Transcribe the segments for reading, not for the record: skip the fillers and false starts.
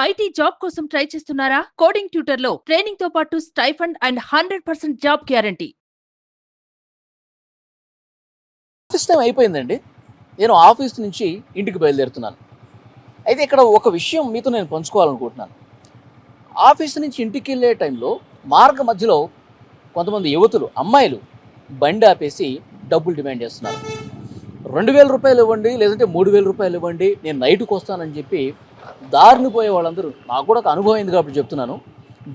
IT job కోసం try చేస్తున్నారా? Coding ట్యూటర్లో training తో పాటు stipend and 100% job guarantee. Office time అయిపోయిందండి. నేను ఆఫీస్ నుంచి ఇంటికి బయలుదేరుతున్నాను. అయితే ఇక్కడ ఒక విషయం మీతో నేను పంచుకోవాలనుకుంటున్నాను. ఆఫీస్ నుంచి ఇంటికి వెళ్ళే టైంలో మార్గ మధ్యలో కొంతమంది యువతులు, అమ్మాయిలు బండి ఆపేసి డబ్బులు డిమాండ్ చేస్తున్నారు. 2000 రూపాయలు ఇవ్వండి, లేదంటే 3000 రూపాయలు ఇవ్వండి, నేను నైట్కి వస్తానని చెప్పి దారిని పోయే వాళ్ళందరూ, నాకు కూడా ఒక అనుభవం అయింది కాబట్టి చెప్తున్నాను,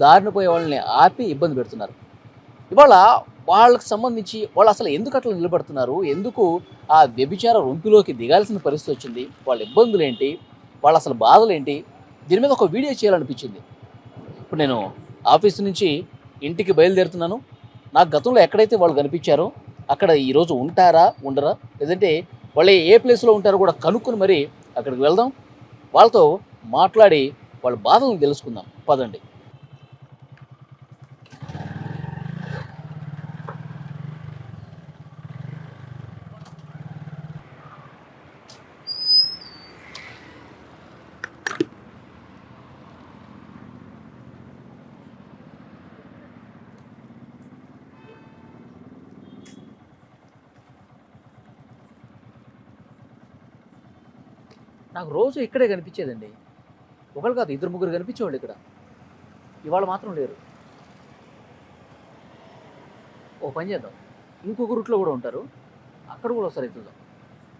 దారిని పోయే వాళ్ళని ఆపి ఇబ్బంది పెడుతున్నారు. ఇవాళ వాళ్ళకి సంబంధించి వాళ్ళు అసలు ఎందుకు అట్లా నిలబడుతున్నారు, ఎందుకు ఆ వ్యభిచార రొంపిలోకి దిగాల్సిన పరిస్థితి వచ్చింది, వాళ్ళ ఇబ్బందులు ఏంటి, వాళ్ళ అసలు బాధలు ఏంటి, దీని మీద ఒక వీడియో చేయాలనిపించింది. ఇప్పుడు నేను ఆఫీస్ నుంచి ఇంటికి బయలుదేరుతున్నాను. నాకు గతంలో ఎక్కడైతే వాళ్ళు కనిపించారో అక్కడ ఈరోజు ఉంటారా ఉండరా, లేదంటే వాళ్ళు ఏ ప్లేస్లో ఉంటారో కూడా కనుక్కొని మరి అక్కడికి వెళ్దాం, వాళ్ళతో మాట్లాడి వాళ్ళ బాధలను తెలుసుకుందాం. పదండి. నాకు రోజు ఇక్కడే కనిపించేదండి. ఒకళ్ళు కాదు, 2-3 కనిపించేవాళ్ళు ఇక్కడ. ఇవాళ మాత్రం లేరు. ఓ పని చేద్దాం, ఇంకొక రూట్లో కూడా ఉంటారు, అక్కడ కూడా ఒకసారి ఎత్తుదాం.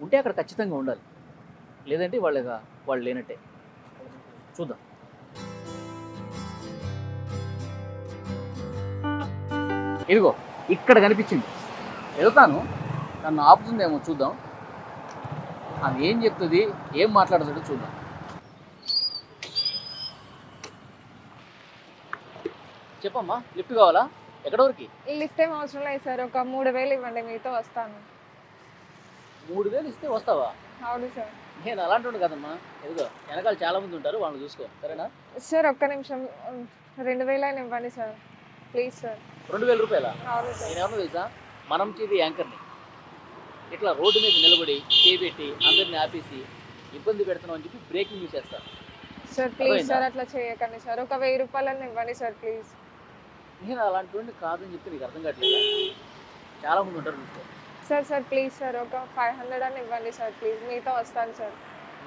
ఉంటే అక్కడ ఖచ్చితంగా ఉండాలి, లేదంటే వాళ్ళు లేనట్టే. చూద్దాం. ఇదిగో ఇక్కడ కనిపించింది. వెళ్తాను, నన్ను ఆపుతుందేమో చూద్దాం. ఆమె ఏం చెప్తుంది, ఏం మాట్లాడుతుందో చూద్దాం. చెప్పమ్మా, లిఫ్ట్ కావాలా? ఎక్కడ వరకు? లిఫ్ట్ ఏం అవసరం లేదు సార్, ఒక 3000 ఇవ్వండి, మీతో వస్తాను. 3000 ఇస్తే వస్తావా? అవును సార్. నేను అలాంటి వాడు కదమ్మా. ఎదుగో వెనకాల చాలా మంది ఉంటారు, వాళ్ళని చూసుకో, సరేనా? సార్ ఒక్క నిమిషం, 2000 అయినా ఇవ్వండి సార్, ప్లీజ్ సార్. 2000 రూపాయలా? అవును సార్. నేను ఎవరినో తెలుసా, మనం టీవీ యాంకర్ని. ఇట్లా రోడ్డు మీద నిలబడి చేపెట్టి అందరిని ఆపేసి ఇబ్బంది పెడుతున్నాం అని చెప్పి బ్రేకింగ్ న్యూస్ చేస్తాను. సార్ ప్లీజ్ సార్, అట్లా చేయకండి సార్, ఒక 1000 రూపాయలని ఇవ్వండి సార్ ప్లీజ్. నేను అలాంటి వాడిని కాదని చెప్పి నీకు అర్థం కావట్లేదా? చాలా మంది ఉంటారు చూసుకో. సార్ సార్ ప్లీజ్ సార్, ఒక 500 అని ఇవ్వండి సార్ ప్లీజ్, మీతో వస్తాను సార్.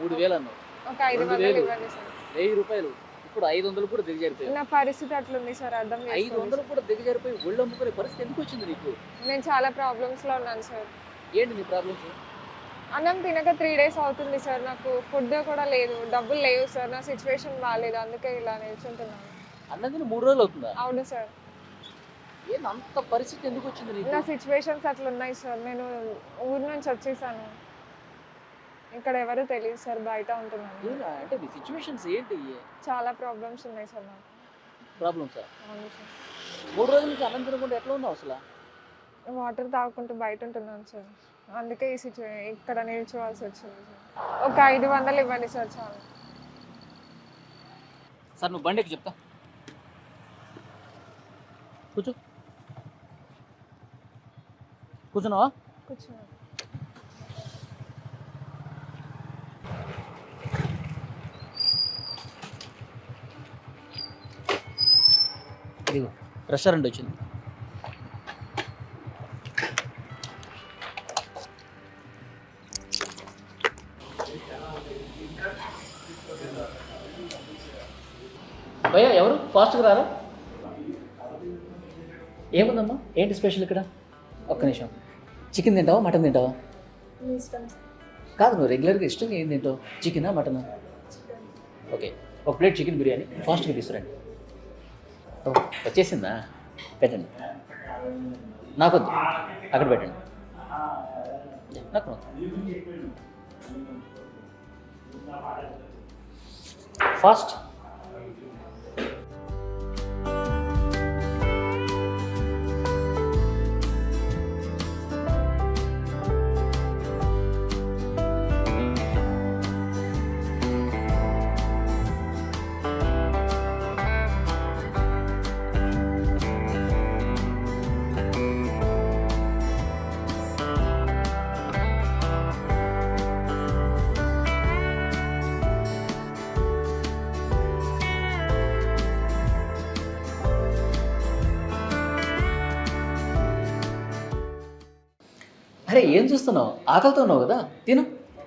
3000 అన్నావు, ఒక 500 ఇవ్వండి సార్. 1000 రూపాయలు, ఇప్పుడు 500 కూడా దిగజారిపోయి. నా పరిస్థితి అట్లుంది సార్, అర్థం చేసుకోండి. 500 కూడా దిగజారిపోయి ఒళ్ళు అమ్ముకునే పరిస్థితి ఎందుకు వచ్చింది నీకు? నేను చాలా ప్రాబ్లమ్స్లో ఉన్నాను సార్. ఏంటి నీ ప్రాబ్లమ్స్? అన్నం తినక 3 days అవుతుంది సార్, నాకు ఫుడ్ కూడా లేదు, డబ్బులు లేవు సార్, నా సిచ్యువేషన్ బాగాలేదు, అందుకే ఇలా నిల్చుంటున్నాను. అన్నం తిని 3 రోజులు అవుతుందా? అవును సార్. ఏంటి అంత పరిస్థితి ఎందుకు వచ్చింది నీకు? నా సిచ్యువేషన్స్ అట్లా ఉన్నాయి సార్, నేను ఊరు నుంచి వచ్చేసాను, ఇక్కడ ఎవరు తెలియదు సార్, బయట ఉంటున్నాను. అంటే నీ సిచ్యువేషన్స్ ఏంటి? చాలా ప్రాబ్లమ్స్ ఉన్నాయి సార్ నాకు. ప్రాబ్లమ్స్? అవును సార్. 3 రోజుల నుంచి అన్నం తినకుండా ఎట్లా ఉన్నావు అసలు? వాటర్ తాగుకుంటూ బయట ఉంటున్నాను సార్, అందుకే ఈ ఇక్కడ నిల్చోవాల్సి వచ్చింది సార్. ఒక 500 ఇవ్వండి సార్ చాలు. సార్ నువ్వు బండికి చెప్తా, కూర్చో. కూర్చున్నావా? కూర్చున్నాను. ఇదిగో రెస్టారెంట్ వచ్చింది. భయ్యా ఎవరు ఫాస్ట్గా రారా? ఏముందమ్మా, ఏంటి స్పెషల్ ఇక్కడ? ఒక్క నిమిషం. చికెన్ తింటావా, మటన్ తింటావా? కాదు, నువ్వు రెగ్యులర్గా ఇష్టంగా ఏం తింటావు, చికెనా మటనా? ఓకే, ఒక ప్లేట్ చికెన్ బిర్యానీ ఫాస్ట్గా తీసుకురండి. వచ్చేసిందా? పెట్టండి. నాకొద్దు, అక్కడ పెట్టండి. నాకు ఫాస్ట్. అరే ఏం చూస్తున్నావు? ఆకలితో ఉన్నావు కదా, తిను.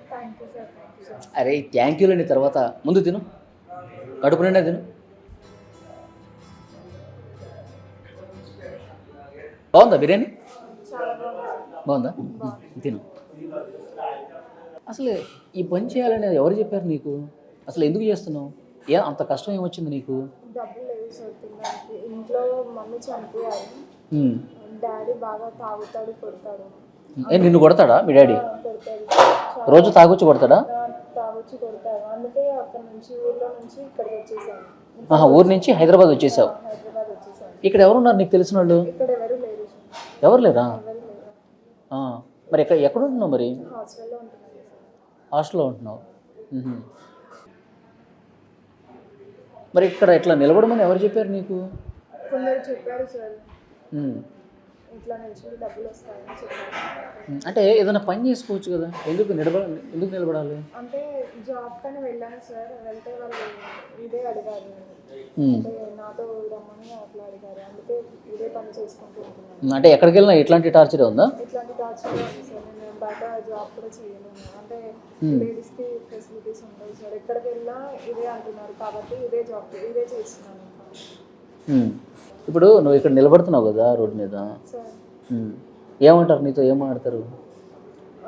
Thank you sir, thank you sir. అరే థ్యాంక్ యూలని తర్వాత ముందు తిను, కడుపు నిండా తిను. బాగుందా బిర్యానీ? చాలా బాగుంది. బాగుందా? తిను. అసలు ఈ పని చేయాలని ఎవరు చెప్పారు నీకు? అసలు ఎందుకు చేస్తున్నావు? అంత కష్టం ఏమొచ్చింది నీకు? డబ్బులు లేవు సార్ తినడానికి. ఇంట్లో మమ్మీ చనిపోయారు. డాడీ బాగా తాగుతాడు, కొడతాడు. నిన్ను కొడతాడా మీ డాడీ? కొడతాడు, రోజు తాగొచ్చి కొడతాడా? తాగొచ్చి కొడతాడు. అందుకే అక్కడ నుంచి ఊర్లో నుంచి ఇక్కడికి వచ్చేసాను. ఊరు నుంచి హైదరాబాద్ వచ్చేసావు. హైదరాబాద్ వచ్చేసాను. ఇక్కడ ఎవరున్నారు నీకు తెలిసిన వాళ్ళు? ఇక్కడ ఎవరు లేరు సార్. ఎవరు లేరా? ఎవరు లేరు. మరి ఎక్కడ ఉంటున్నావు మరి? హాస్టల్లో ఉంటున్నాను సార్. హాస్టల్లో ఉంటున్నావు. మరి ఇక్కడ ఇట్లా నిలబడమని ఎవరు చెప్పారు నీకు? కొందరు చెప్పారు సార్, ఇట్లా నుంచి డబ్బులు వస్తాయని చెప్పారు. అంటే ఏదైనా పని చేసుకోవచ్చు కదా, ఎందుకు నిలబడాలి? అంటే జాబ్ కానీ వెళ్ళాను సార్. వెళ్తే వాళ్ళు ఇదే అడిగారు, అంటే నాతో రమ్మని అట్లా అడిగారు. అందుకే ఇదే పని చేసుకుంటూ ఉంటున్నాను. అంటే ఎక్కడికి వెళ్ళినా ఇట్లాంటి టార్చర్ ఉందా? ఇట్లాంటి టార్చర్ ఉంది సార్. నేను బయట జాబ్ కూడా చేయలేను. అంటే లేడీస్కి ఫెసిలిటీస్ ఉండవు సార్. ఎక్కడికి వెళ్ళినా ఇదే అంటున్నారు కాబట్టి ఇదే జాబ్ ఇదే చేస్తున్నాను. ఇప్పుడు నువ్వు ఇక్కడ నిలబడుతున్నావు కదా రోడ్డు మీద, ఏమంటారు నీతో? ఏం మాట్లాడతారు?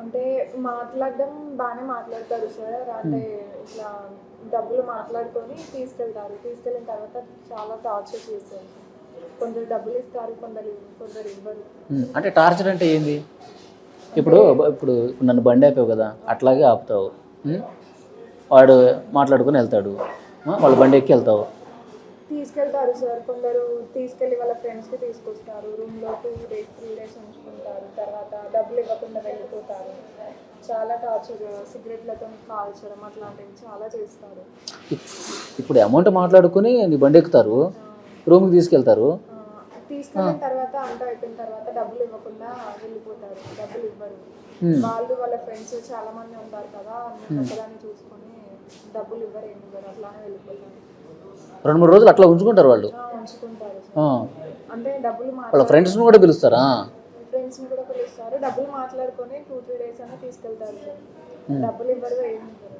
అంటే మాట్లాడడం బాగానే మాట్లాడతారు సార్. అంటే ఇట్లా డబ్బులు మాట్లాడుకొని తీసుకెళ్ళిన తర్వాత చాలా టార్చర్ చేశారు. కొందరు డబ్బులు ఇస్తారు, కొందరు ఇవ్వరు. అంటే టార్చర్ అంటే ఏంది? ఇప్పుడు నన్ను బండి ఆపావు కదా, అట్లాగే ఆపుతావు. వాడు మాట్లాడుకొని వెళ్తాడు, వాళ్ళు బండి ఎక్కి వెళ్తావు. తీసుకెళ్తారు సార్. కొందరు తీసుకెళ్ళి వాళ్ళ ఫ్రెండ్స్కి తీసుకొస్తారు. రూమ్లో 2 days 3 days ఉంచుకుంటారు. తర్వాత డబ్బులు ఇవ్వకుండా వెళ్ళిపోతారు. చాలా టార్చర్, సిగరెట్లతో కాల్చడం అట్లాంటివి చాలా చేస్తారు. ఇప్పుడు అమౌంట్ మాట్లాడుకుని నీ బండి ఎక్కుతారు, రూమ్కి తీసుకెళ్తారు. తీసుకెళ్ళిన తర్వాత అంతా అయిపోయిన తర్వాత డబ్బులు ఇవ్వకుండా వెళ్ళిపోతారు. డబ్బులు ఇవ్వరు. వాళ్ళు వాళ్ళ ఫ్రెండ్స్ చాలా మంది ఉంటారు కదా, ఒకదాన్ని చూసుకొని డబ్బులు ఇవ్వరు, ఏమి ఇవ్వరు, అట్లానే వెళ్ళిపోతారు. 2-3 రోజులు అట్లా ఉంచుకుంటారు వాళ్ళు. ఉంచుకుంటారు. అంటే డబ్బులు వాళ్ళ ఫ్రెండ్స్ని కూడా పిలుస్తారా? ఫ్రెండ్స్ని కూడా పిలుస్తారు. డబ్బులు మాట్లాడుకొని 2-3 days అయినా తీసుకెళ్తారు సార్. డబ్బులు ఇవ్వరు, ఏమి ఇవ్వరు.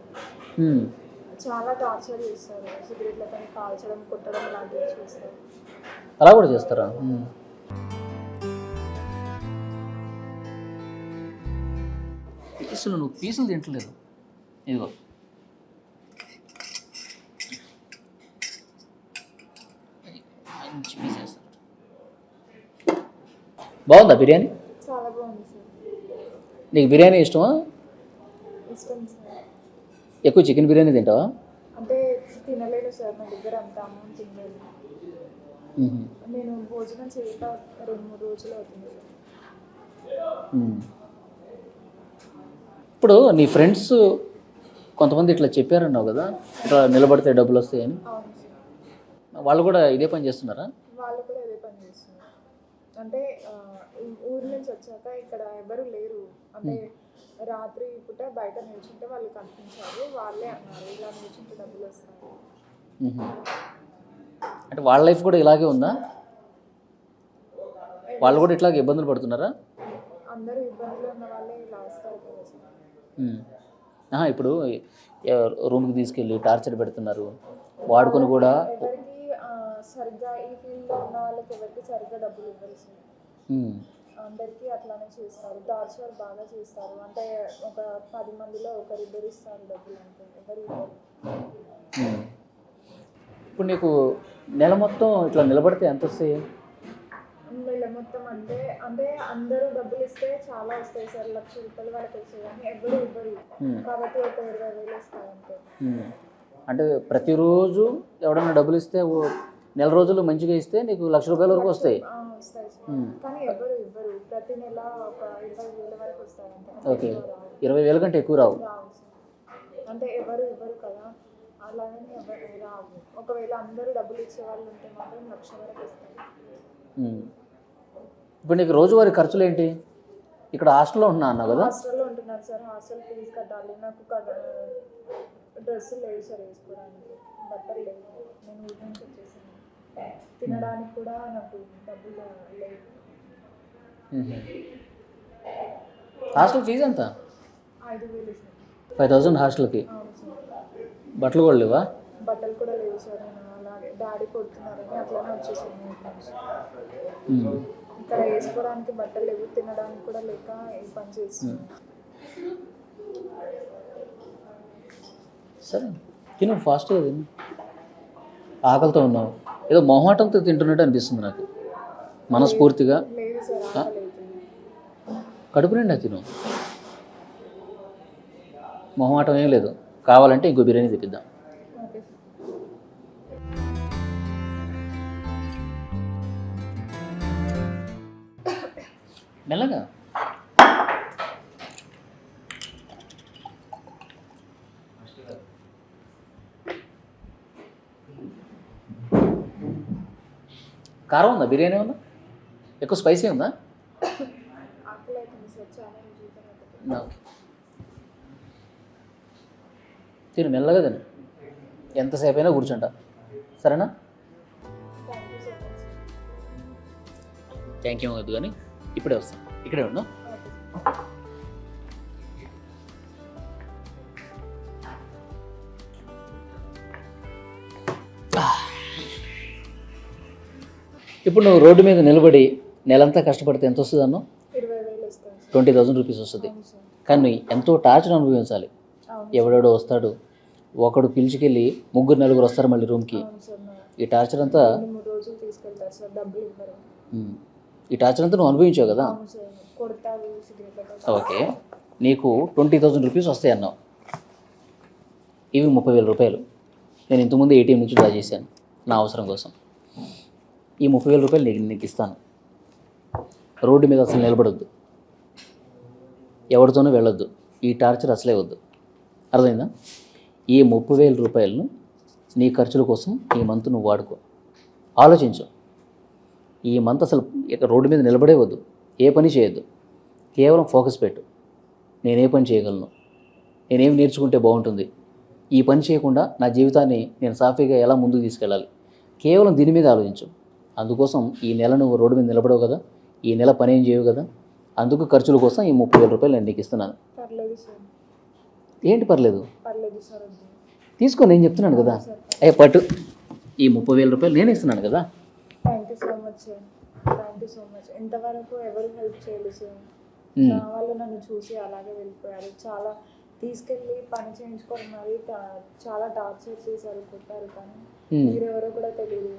చాలా టార్చర్ చేస్తారు. సిగరెట్లతో కాల్చడం, కొట్టడం లాంటివి చేస్తారు. అలా కూడా చేస్తారా? పీసులు నువ్వు పీసులు తింటలేదు. ఇదిగో మంచి పీస్ వేస్తారు. బాగుందా బిర్యానీ? చాలా బాగుంది సార్. నీకు బిర్యానీ ఇష్టమా? ఇష్టం సార్. ఎక్కువ చికెన్ బిర్యానీ తింటావా? అంటే తినలేను సార్, నా దగ్గర అంత అమౌంట్ తినలేదు. నేను భోజనం చేయక 2-3 రోజులు అవుతుంది సార్. ఇప్పుడు నీ ఫ్రెండ్స్ కొంతమంది ఇట్లా చెప్పారన్నావు కదా, ఇట్లా నిలబడితే డబ్బులు వస్తాయని. అవును సార్. వాళ్ళు కూడా ఇదే పని చేస్తున్నారా? వాళ్ళు కూడా ఇదే పని చేస్తున్నారు. అంటే ఊరి నుంచి వచ్చాక ఇక్కడ ఎవరు లేరు. అంటే రాత్రి పూట బయట నిల్చుంటే వాళ్ళు కనిపించారు. వాళ్ళే అన్నారు, ఇలా నిల్చుంటే డబ్బులు వస్తాయి. అంటే వాళ్ళ లైఫ్ కూడా ఇలాగే ఉందా? వాళ్ళు కూడా ఇట్లాగే ఇబ్బందులు పడుతున్నారా? అందరూ ఇబ్బందులు ఉన్న వాళ్ళే ఇలా వస్తారు కదా. ఇప్పుడు రూమ్కి తీసుకెళ్ళి టార్చర్ పెడుతున్నారు, వాడుకొని కూడా. ఎవరికి సరిగ్గా ఈ ఫీల్డ్లో ఉన్న వాళ్ళకి ఎవరికి సరిగ్గా డబ్బులు ఇవ్వరు సార్. అందరికీ అట్లానే చేస్తారు. టార్చర్ బాగా చేస్తారు. అంటే ఒక 10 మందిలో ఒకరిద్దరు ఇస్తారు డబ్బులు, అంటే ఎవరు ఇవ్వరు. ఇప్పుడు నీకు నెల మొత్తం ఇట్లా నిలబడితే ఎంత వస్తాయి? నెల మొత్తం అంటే అందరూ డబ్బులు ఇస్తే చాలా వస్తాయి సార్. 1,00,000 రూపాయలు వరకు వస్తాయి, కానీ ఎవరు ఇవ్వరు. కాబట్టి ఒక 20,000 వస్తాయి అంతే. అంటే ప్రతిరోజు ఎవడన్నా డబ్బులు ఇస్తే నెల రోజులు మంచిగా ఇస్తే నీకు 1,00,000 రూపాయల వరకు వస్తాయి. వస్తాయి సార్, కానీ ఎవరు ఇవ్వరు. ప్రతి నెల ఒక 20,000 వరకు వస్తాయి అంతే. ఓకే, 20,000 కంటే ఎక్కువ రావు. అంటే ఎవరు ఇవ్వరు కదా, అలాగని ఎవరు రావు. ఒకవేళ అందరూ డబ్బులు ఇచ్చే వాళ్ళు ఉంటే మాత్రం 1,00,000 వరకు వస్తాయి. ఇప్పుడు నీకు రోజువారీ ఖర్చులు ఏంటి? ఇక్కడ హాస్టల్లో ఉంటున్నా అన్నావు కదా? హాస్టల్లో ఉంటున్నారు సార్. హాస్టల్ ఫీజు కట్టాలి. నాకు డ్రెస్సులు లేవు సార్ వేసుకోవడానికి, బట్టలు లేవు. నేను ఊరి నుంచి వచ్చేసాను. తినడానికి కూడా నాకు డబ్బులు లేవు. హాస్టల్ ఫీజు ఎంత? 5,000 సార్. 5,000 హాస్టల్కి. అవును సార్. బట్టలు కూడా లేవా? బట్టలు కూడా లేవు సార్. నేను అలాగే డాడీ కొడుతున్నారని అట్లానే వచ్చేసాను ఇంటి నుంచి. ఇక్కడ వేసుకోవడానికి బట్టలు లేవు, తినడానికి కూడా లేక ఈ పని చేస్తున్నాను. సరే తిను, ఫాస్ట్గా తిను. ఆకలితో ఉన్నావు, ఏదో మొహమాటంతో తింటున్నట్టు అనిపిస్తుంది నాకు మనస్ఫూర్తిగా. లేదు సార్, ఆకలి అవుతుంది. కడుపు నిండా తిను, మొహమాటం ఏం లేదు. కావాలంటే ఇంకో బిర్యానీ తెప్పిద్దాం. Okay sir. మెల్లగా. కారం ఉందా? బిర్యానీ ఉందా? ఎక్కువ స్పైసీ ఉందా? ఆకలి అవుతుంది సార్, చాలా రోజులు తర్వాత. తిను, మెల్లగా తిను. ఎంతసేపు అయినా కూర్చుంటా, సరేనా? Thank you so much sir. Thank you వద్దు కానీ ఇప్పుడే వస్తాను, ఇక్కడే ఉన్నా. Okay sir. ఇప్పుడు నువ్వు రోడ్డు మీద నిలబడి నెలంతా కష్టపడితే ఎంత వస్తుంది అన్నావు? 20,000 ఇస్తాను సార్. 20,000 రూపీస్ వస్తుంది. అవును సార్. కానీ ఎంతో టార్చర్ అనుభవించాలి. అవును. ఎవడెవడో వస్తాడు, ఒకడు పిలిచికెళ్ళి 3-4 వస్తారు మళ్ళీ రూమ్కి. అవును సార్. ఈ టార్చర్ అంతా 2-3 రోజులు తీసుకెళ్తారు సార్, డబ్బులు ఇవ్వరు. ఈ టార్చర్ అంతా నువ్వు అనుభవించావు కదా. అవును సార్. కొడతారు, సిగరెట్ పెట్టారు. ఓకే, నీకు 20,000 రూపీస్ వస్తాయి అన్నావు. ఇవి 30,000 రూపాయలు. నేను ఇంతకుముందు ఏటీఎం నుంచి డ్రా చేశాను నా అవసరం కోసం. ఈ 30,000 రూపాయలు నీకు ఇస్తాను. రోడ్డు మీద అసలు నిలబడొద్దు, ఎవరితోనూ వెళ్ళొద్దు, ఈ టార్చర్ అసలే వద్దు. అర్థమైందా? ఈ 30,000 రూపాయలను నీ ఖర్చుల కోసం ఈ మంత్ నువ్వు వాడుకో. ఆలోచించు, ఈ మంత్ అసలు రోడ్డు మీద నిలబడే వద్దు, ఏ పని చేయొద్దు. కేవలం ఫోకస్ పెట్టు. నేనే పని చేయగలను, నేనేం నేర్చుకుంటే బాగుంటుంది, ఈ పని చేయకుండా నా జీవితాన్ని నేను సాఫీగా ఎలా ముందుకు తీసుకెళ్ళాలి, కేవలం దీని మీద ఆలోచించు. అందుకోసం ఈ నెల నువ్వు రోడ్డు మీద నిలబడవు కదా, ఈ నెల పని ఏం చేయవు కదా, అందుకు ఖర్చుల కోసం ఈ 30,000 రూపాయలు నేను నీకు ఇస్తున్నాను. పర్లేదు సార్. ఏంటి పర్లేదు? పర్లేదు సార్, వద్దు. తీసుకో, నేను చెప్తున్నాను కదా. పట్టు, ఈ 30,000 రూపాయలు నేను ఇస్తున్నాను కదా. Thank you so much sir. Thank you so much. ఇంతవరకు ఎవరు హెల్ప్ చేయలేదు సార్. నా వాళ్ళు నన్ను చూసి అలాగే వెళ్ళిపోయారు. చాలా తీసుకెళ్ళి పని చేయించుకోవడం మరి చాలా టార్చర్ చేశారు, కొట్టారు. కానీ మీరెవరో కూడా తెలియదు.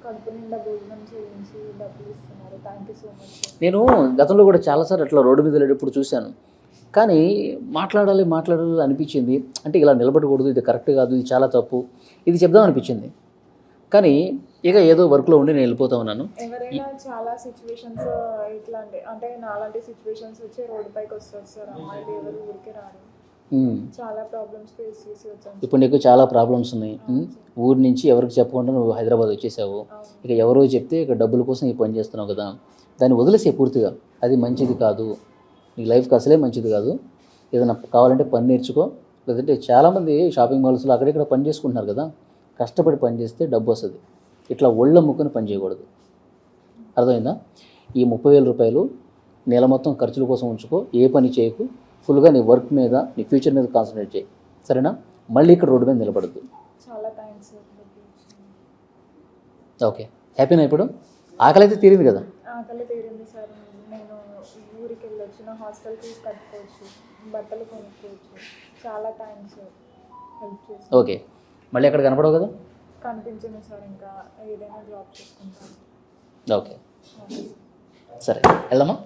కడుపు నిండా భోజనం చేయించి డబ్బులు ఇస్తున్నారు. Thank you so much sir. నేను గతంలో కూడా చాలాసార్లు అట్లా రోడ్డు మీద వెళ్ళేటప్పుడు చూశాను. కానీ మాట్లాడాలి అనిపించింది. అంటే ఇలా నిలబడకూడదు, ఇది కరెక్ట్ కాదు, ఇది చాలా తప్పు, ఇది చెప్దాం అనిపించింది. కానీ ఇక ఏదో వర్క్లో ఉండి నేను వెళ్ళిపోతా ఉన్నాను. ఎవరైనా చాలా సిచ్యువేషన్స్ ఇట్లాంటి అంటే నాలాంటి సిచ్యువేషన్స్ వచ్చి రోడ్డు పైకి వస్తారు సార్. అమ్మాయిలు ఎవరు ఊరికే రారు. చాలా ప్రాబ్లమ్స్ ఫేస్ చేసి వచ్చాను. ఇప్పుడు నీకు చాలా ప్రాబ్లమ్స్ ఉన్నాయి. ఊరి నుంచి ఎవరికి చెప్పకుండా నువ్వు హైదరాబాద్ వచ్చేసావు. ఇక ఎవరో చెప్తే ఇక డబ్బుల కోసం ఈ పని చేస్తున్నావు కదా, దాన్ని వదిలేసే పూర్తిగా. అది మంచిది కాదు, నీ లైఫ్కి అసలే మంచిది కాదు. ఏదైనా కావాలంటే పని నేర్చుకో. లేదంటే చాలామంది షాపింగ్ మాల్స్లో అక్కడిక్కడ పని చేసుకుంటున్నారు కదా, కష్టపడి పని చేస్తే డబ్బు వస్తుంది. ఇట్లా ఒళ్ళ ముక్కుని పని చేయకూడదు. అర్థమైందా? ఈ 30,000 రూపాయలు నెల మొత్తం ఖర్చుల కోసం ఉంచుకో, ఏ పని చేయకు. ఫుల్గా నీ వర్క్ మీద, నీ ఫ్యూచర్ మీద కాన్సన్ట్రేట్ చేయి, సరేనా? మళ్ళీ ఇక్కడ రోడ్డు మీద నిలబడద్దు. చాలా థ్యాంక్స్ సార్. ఓకే, హ్యాపీనా? ఇప్పుడు ఆకలి అయితే తీరింది కదా? ఆకలి తీరింది సార్. నేను ఊరికి వెళ్ళొచ్చు, నా హాస్టల్ ఫీజు కట్టుకోవచ్చు, బట్టలు కొనుక్కోవచ్చు. చాలా థ్యాంక్స్ సార్, హెల్ప్ చేసి. ఓకే, మళ్ళీ అక్కడ కనపడవు కదా? కనిపించింది సార్, ఇంకా ఏదైనా జాబ్ చేసుకుంటాను. ఓకే, సరే వెళ్దామా?